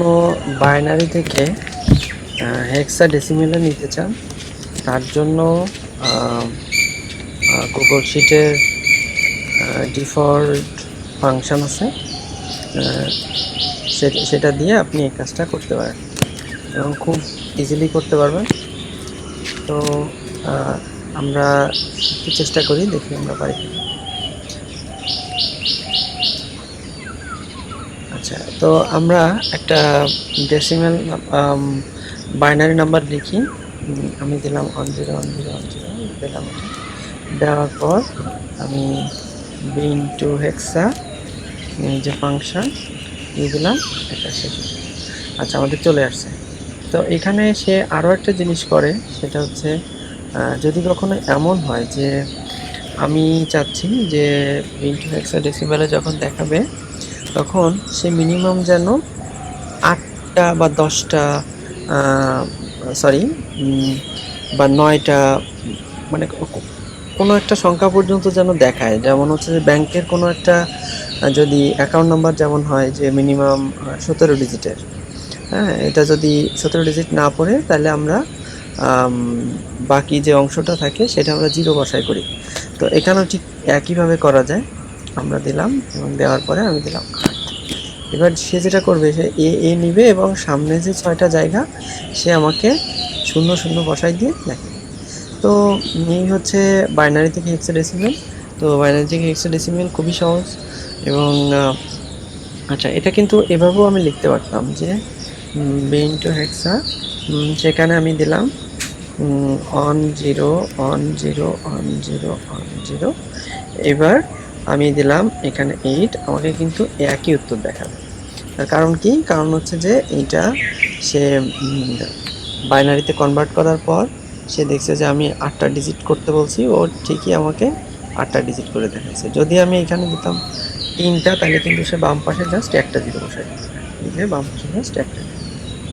কোনো বাইনারি থেকে হেক্সাডেসিমেলে নিতে চান, তার জন্য গুগল শিটের ডিফল্ট ফাংশন আছে, সেটা দিয়ে আপনি এই কাজটা করতে পারেন এবং খুব ইজিলি করতে পারবেন। তো আমরা একটু চেষ্টা করি, দেখি আমরা পারি। আচ্ছা, তো আমরা একটা ডেসিমেল বাইনারি নাম্বার লিখি। আমি দিলাম 101010 দিলাম। দেওয়ার পর আমি BIN2HEX যে ফাংশন দিয়ে দিলাম, এটা শেষ। আচ্ছা, আমাদের চলে আসছে। তো এখানে সে আরও একটা জিনিস করে, সেটা হচ্ছে যদি কখনো এমন হয় যে আমি চাচ্ছি যে BIN2HEX ডেসিমেলে যখন দেখাবে তখন সে মিনিমাম যেন 8টা বা 10টা বা 9টা, মানে কোনো একটা সংখ্যা পর্যন্ত যেন দেখায়। যেমন হচ্ছে যে ব্যাংকের কোনো একটা যদি অ্যাকাউন্ট নাম্বার যেমন হয় যে মিনিমাম 17 ডিজিটের, হ্যাঁ, এটা যদি 17 ডিজিট না পড়ে তাহলে আমরা বাকি যে অংশটা থাকে সেটা আমরা 0 বসাই করি। তো এখানেও ঠিক একইভাবে করা যায়। আমরা দিলাম এবং দেওয়ার পরে আমি দিলাম 8। এবার সে যেটা করবে, সে এ নিবে এবং সামনে যে 6টা জায়গা সে আমাকে 0 বসাই দিয়ে দেখে। তো এই হচ্ছে বাইনারি থেকে হেক্সাডেসিমেল। তো বাইনারি থেকে হেক্সাডেসিমেল খুবই সহজ। এবং আচ্ছা, এটা কিন্তু এভাবেও আমি লিখতে পারতাম যে BIN2HEX, সেখানে আমি দিলাম 10101010। এবার আমি দিলাম এখানে 8, আমাকে কিন্তু একই উত্তর দেখাবে। তার কারণ কি? কারণ হচ্ছে যে এইটা সে বাইনারিতে কনভার্ট করার পর সে দেখছে যে আমি 8টা ডিজিট করতে বলছি, ও ঠিকই আমাকে 8টা ডিজিট করে দেখাচ্ছে। যদি আমি এখানে দিতাম 3টা, তাহলে কিন্তু সে বাম পাশে জাস্ট একটা 0 বসাই দিবে, বাম পাশে জাস্ট একটা।